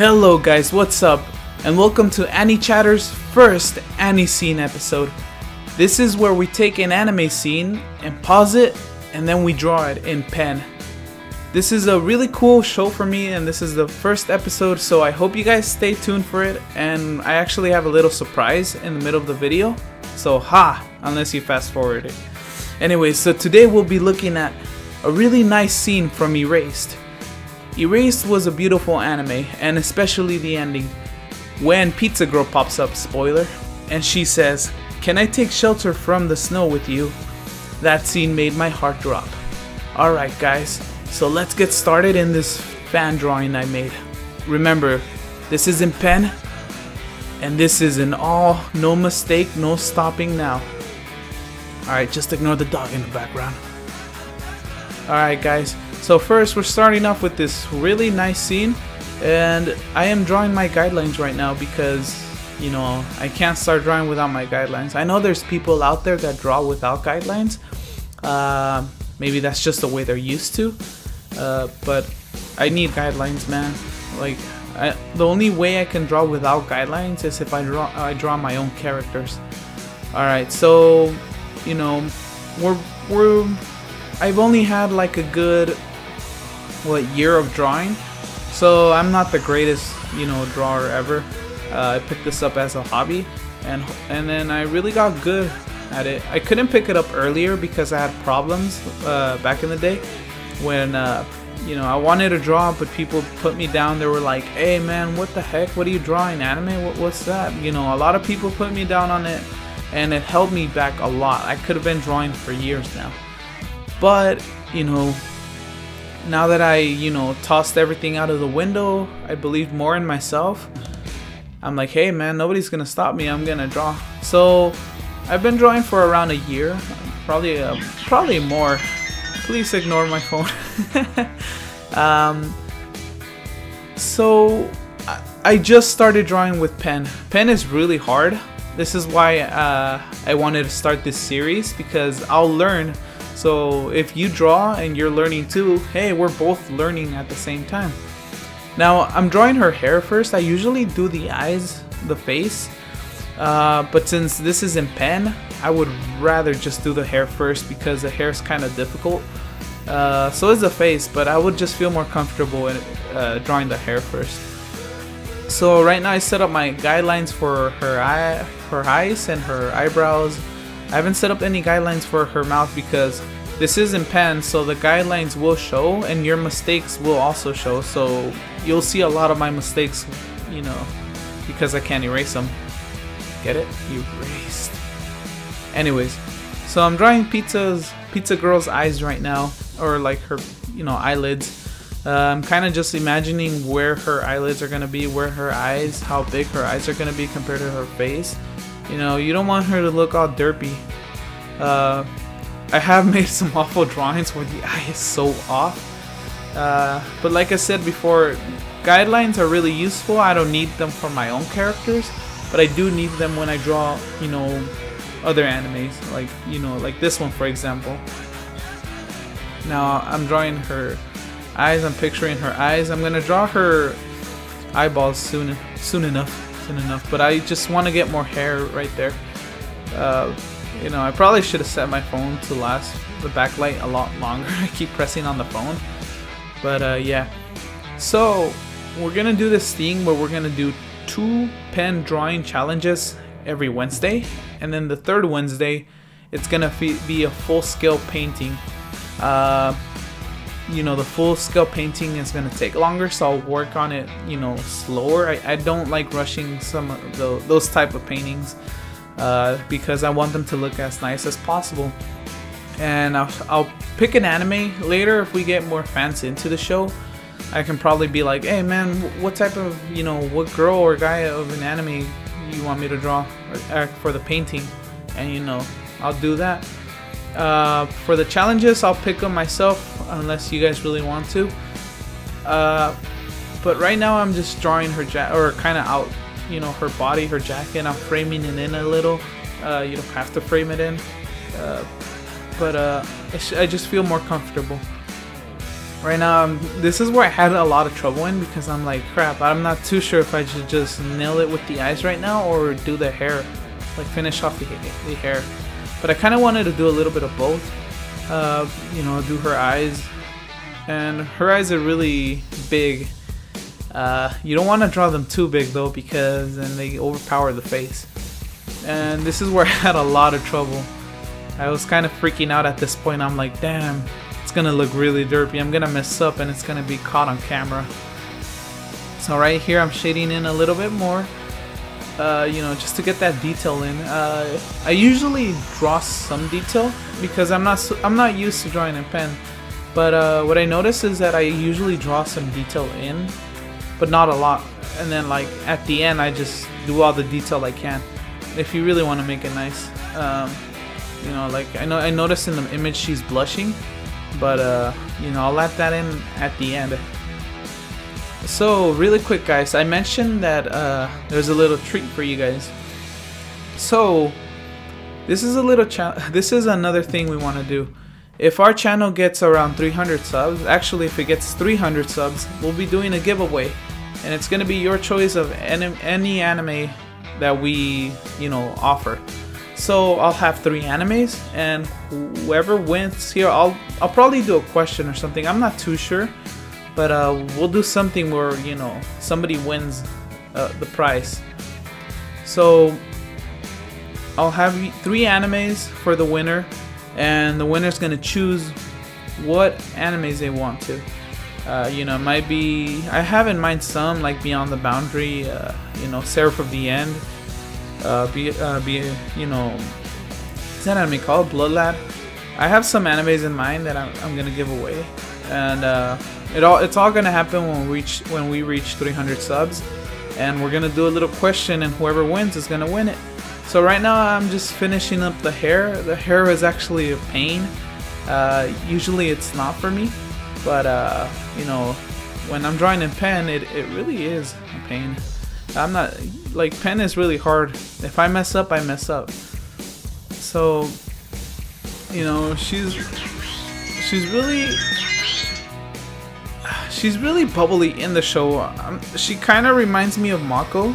Hello guys, what's up? And welcome to AniChatter's first Ani Scene episode. This is where we take an anime scene and pause it and then we draw it in pen. This is a really cool show for me and this is the first episode, so I hope you guys stay tuned for it. And I actually have a little surprise in the middle of the video, so unless you fast forward it. Anyway, so today we'll be looking at a really nice scene from Erased. Erased was a beautiful anime, and especially the ending, when Pizza Girl pops up, spoiler, and she says, "Can I take shelter from the snow with you?" That scene made my heart drop. Alright guys, so let's get started in this fan drawing I made. Remember, this is in pen, and this is in all, no mistake, no stopping now. Alright, just ignore the dog in the background. Alright guys, so first we're starting off with this really nice scene, and I am drawing my guidelines right now because, you know, I can't start drawing without my guidelines. I know there's people out there that draw without guidelines. Maybe that's just the way they're used to, but I need guidelines, man. Like, the only way I can draw without guidelines is if I draw my own characters. Alright, so, you know, I've only had like a good year of drawing, so I'm not the greatest, you know, drawer ever. I picked this up as a hobby, and then I really got good at it. I couldn't pick it up earlier because I had problems back in the day when you know, I wanted to draw, but people put me down. They were like, "Hey man, what the heck, what are you drawing, anime? What's that?" You know, a lot of people put me down on it, and it held me back a lot. I could have been drawing for years now. But, you know, now that I, you know, tossed everything out of the window, I believe more in myself. I'm like, hey man, nobody's gonna stop me, I'm gonna draw. So I've been drawing for around a year, probably more. Please ignore my phone. So I just started drawing with pen. Pen is really hard. This is why I wanted to start this series, because I'll learn. So if you draw and you're learning too, hey, we're both learning at the same time. Now I'm drawing her hair first. I usually do the eyes, the face, but since this is in pen, I would rather just do the hair first because the hair is kind of difficult. So is the face, but I would just feel more comfortable in drawing the hair first. So right now I set up my guidelines for her eyes and her eyebrows. I haven't set up any guidelines for her mouth because this is in pen, so the guidelines will show and your mistakes will also show. So you'll see a lot of my mistakes, you know, because I can't erase them. Get it? Erased. Anyways, so I'm drawing Pizza Girl's eyes right now, or like her, you know, eyelids. I'm kind of just imagining where her eyelids are gonna be, how big her eyes are gonna be compared to her face. You know, you don't want her to look all derpy. I have made some awful drawings where the eye is so off. But like I said before, guidelines are really useful. I don't need them for my own characters, but I do need them when I draw, you know, other animes. Like, you know, like this one for example. Now I'm drawing her eyes, I'm picturing her eyes. I'm gonna draw her eyeballs soon enough. But I just want to get more hair right there. You know, I probably should have set my phone to last the backlight a lot longer. I keep pressing on the phone, but yeah. So we're gonna do this thing where we're gonna do 2 pen drawing challenges every Wednesday, and then the third Wednesday it's gonna be a full-scale painting. You know, the full-scale painting is going to take longer, so I'll work on it, you know, slower. I don't like rushing some of those type of paintings because I want them to look as nice as possible. And I'll pick an anime later if we get more fans into the show. I can probably be like, hey man, what type of, you know, what girl or guy of an anime you want me to draw for the painting, and you know, I'll do that. For the challenges, I'll pick them myself unless you guys really want to. But right now I'm just drawing her or kind of out, you know, her body, her jacket. I'm framing it in a little. You don't have to frame it in, but I just feel more comfortable. Right now, this is where I had a lot of trouble in, because I'm like, crap, I'm not too sure if I should just nail it with the eyes right now or do the hair, like finish off the hair. But I kind of wanted to do a little bit of both, you know, do her eyes, and her eyes are really big. You don't want to draw them too big though, because then they overpower the face. And this is where I had a lot of trouble. I was kind of freaking out at this point. I'm like, damn, it's gonna look really derpy. I'm gonna mess up and it's gonna be caught on camera. So right here I'm shading in a little bit more, you know, just to get that detail in. I usually draw some detail because I'm not used to drawing in pen. But what I noticed is that I usually draw some detail in, but not a lot. And then like at the end I just do all the detail I can, if you really want to make it nice. You know, like I noticed in the image she's blushing, but you know, I'll let that in at the end. So really quick guys, I mentioned that there's a little treat for you guys. So this is another thing we want to do. If our channel gets around 300 subs, actually if it gets 300 subs, we'll be doing a giveaway, and it's gonna be your choice of any anime that we, you know, offer. So I'll have 3 animes, and whoever wins here, I'll probably do a question or something. I'm not too sure, but we'll do something where, you know, somebody wins the prize. So I'll have 3 animes for the winner, and the winner's gonna choose what animes they want to. You know, it might be, I have in mind some like Beyond the Boundary, you know, Seraph of the End. You know, is that anime called Blood Lad? I have some animes in mind that I'm gonna give away, and it's all gonna happen when we reach 300 subs, and we're gonna do a little question, and whoever wins is gonna win it. So right now I'm just finishing up the hair. The hair is actually a pain. Usually it's not for me, but you know, when I'm drawing in pen, it really is a pain. I'm not, like, pen is really hard. If I mess up, I mess up. So, you know, she's really bubbly in the show. She kind of reminds me of Mako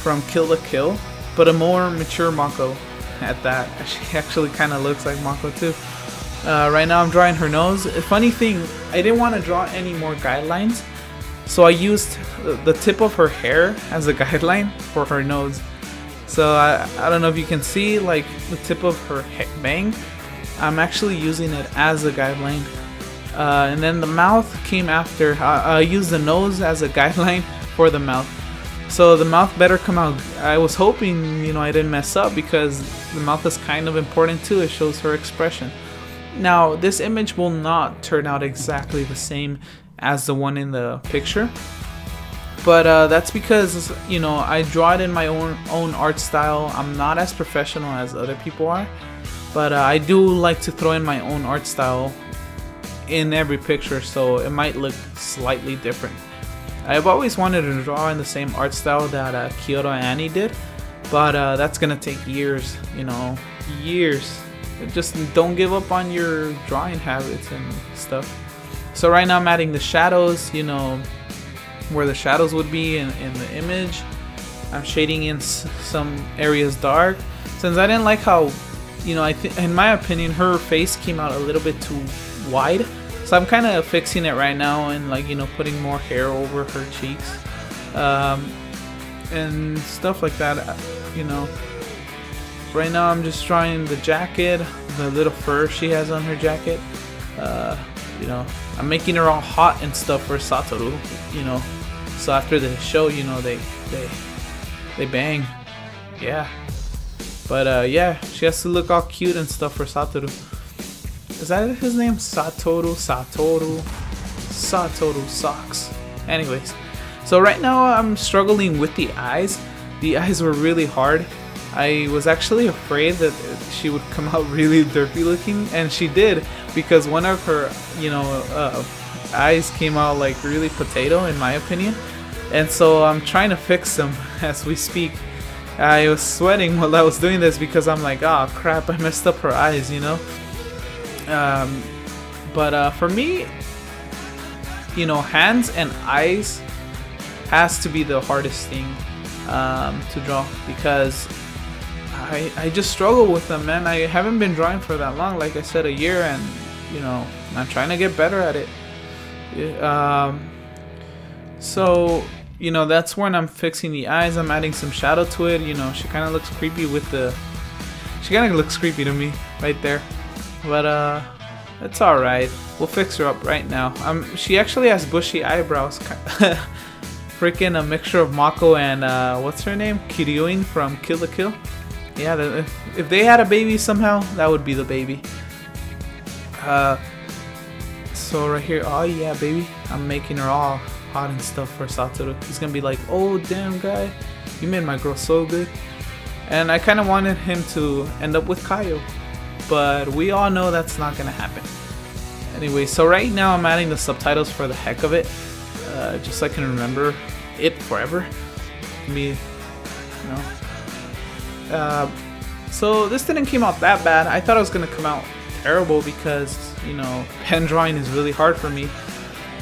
from Kill la Kill, but a more mature Mako at that. She actually kind of looks like Mako too. Right now I'm drawing her nose. A funny thing, I didn't want to draw any more guidelines, so I used the tip of her hair as a guideline for her nose. So I don't know if you can see, like, the tip of her bang. I'm actually using it as a guideline. And then the mouth came after. I used the nose as a guideline for the mouth. So the mouth better come out. I was hoping, you know, I didn't mess up, because the mouth is kind of important too. It shows her expression. Now, this image will not turn out exactly the same as the one in the picture, but that's because, you know, I draw it in my own art style. I'm not as professional as other people are, but I do like to throw in my own art style in every picture, so it might look slightly different. I've always wanted to draw in the same art style that Kyoto and Annie did, but that's gonna take years, you know, years. Just don't give up on your drawing habits and stuff. So right now I'm adding the shadows, you know, where the shadows would be in the image. I'm shading in some areas dark, since I didn't like how, you know, in my opinion, her face came out a little bit too wide. So I'm kind of fixing it right now, and, like, you know, putting more hair over her cheeks, and stuff like that, you know. Right now I'm just drawing the jacket, the little fur she has on her jacket. You know, I'm making her all hot and stuff for Satoru, you know. So after the show, you know, they bang. Yeah. But yeah, she has to look all cute and stuff for Satoru. Is that his name? Satoru Socks. Anyways, so right now I'm struggling with the eyes. The eyes were really hard. I was actually afraid that she would come out really derpy looking, and she did, because one of her, you know, eyes came out like really potato, in my opinion. And so I'm trying to fix them as we speak. I was sweating while I was doing this, because I'm like, oh crap, I messed up her eyes, you know. But for me, you know, hands and eyes has to be the hardest thing to draw, because I just struggle with them, man. I haven't been drawing for that long, like I said, a year, and you know, I'm trying to get better at it. So you know, that's when I'm fixing the eyes. I'm adding some shadow to it. You know, she kind of looks creepy with the. She kind of looks creepy to me right there, but it's all right. We'll fix her up right now. She actually has bushy eyebrows. Freaking a mixture of Mako and what's her name? Kiryuin from Kill la Kill. Yeah, if they had a baby somehow, that would be the baby. So right here, oh yeah, baby, I'm making her all hot and stuff for Satoru. He's gonna be like, oh damn guy, you made my girl so good. And I kind of wanted him to end up with Kaio, but we all know that's not gonna happen. Anyway, so right now I'm adding the subtitles for the heck of it, just so I can remember it forever. Me, you know. So this didn't come out that bad. I thought it was gonna come out terrible because, you know, pen drawing is really hard for me,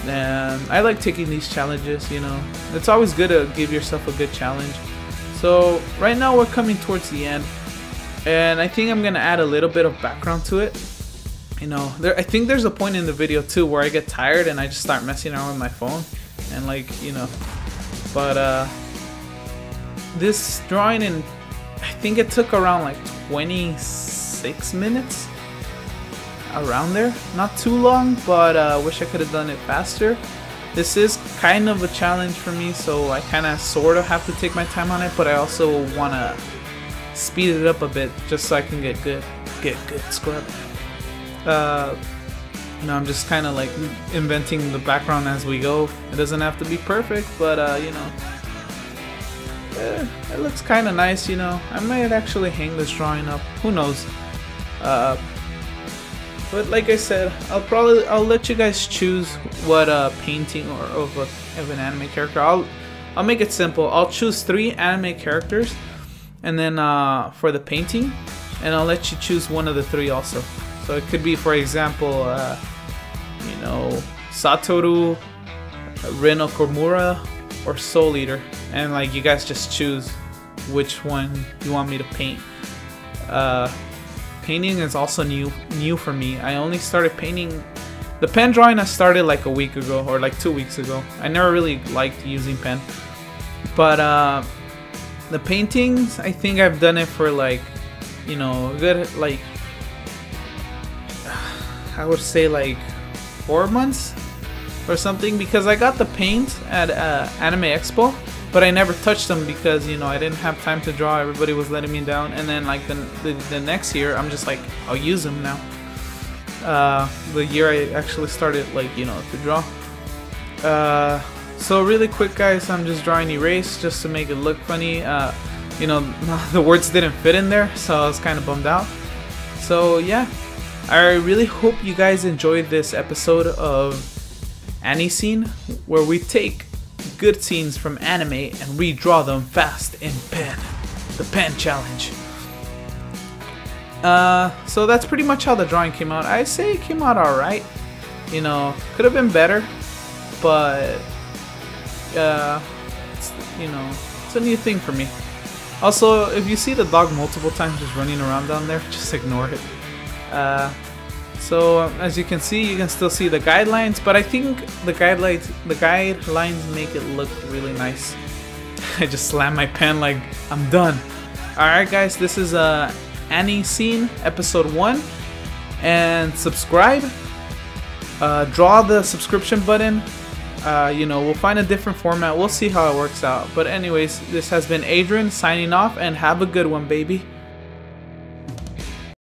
and I like taking these challenges. You know, it's always good to give yourself a good challenge. So right now we're coming towards the end, and I think I'm gonna add a little bit of background to it. You know, I think there's a point in the video too where I get tired and I just start messing around with my phone, and like, you know, but this drawing, in I think it took around like 26 minutes, around there. Not too long, but wish I could have done it faster. This is kind of a challenge for me, so I kind of sort of have to take my time on it, but I also want to speed it up a bit just so I can get good scrub. You know, I'm just kind of like inventing the background as we go. It doesn't have to be perfect, but you know, it looks kind of nice. You know, I might actually hang this drawing up, who knows. But like I said, I'll let you guys choose what painting or of an anime character. I'll make it simple. I'll choose 3 anime characters, and then for the painting, and I'll let you choose one of the 3 also. So it could be, for example, you know, Satoru, Rin Okumura, or Soul Eater, and like you guys just choose which one you want me to paint. Painting is also new for me. I only started painting the pen drawing. I started like a week ago or like 2 weeks ago. I never really liked using pen, but the paintings, I think I've done it for like, you know, a good, like, I would say like 4 months or something, because I got the paint at Anime Expo, but I never touched them because, you know, I didn't have time to draw. Everybody was letting me down, and then like the next year I'm just like, I'll use them now. The year I actually started, like, you know, to draw. So really quick guys, I'm just drawing erase just to make it look funny. You know, the words didn't fit in there, so I was kind of bummed out. So yeah, I really hope you guys enjoyed this episode of AniScene, where we take good scenes from anime and redraw them fast in pen. The pen challenge. So that's pretty much how the drawing came out. I say it came out alright. You know, could have been better, but it's, you know, it's a new thing for me. Also, if you see the dog multiple times just running around down there, just ignore it. So as you can see, you can still see the guidelines, but I think the guidelines make it look really nice. I just slammed my pen like I'm done. Alright guys, this is AniScene episode 1, and subscribe. Draw the subscription button. You know, we'll find a different format. We'll see how it works out. But anyways, this has been Adrian signing off, and have a good one, baby.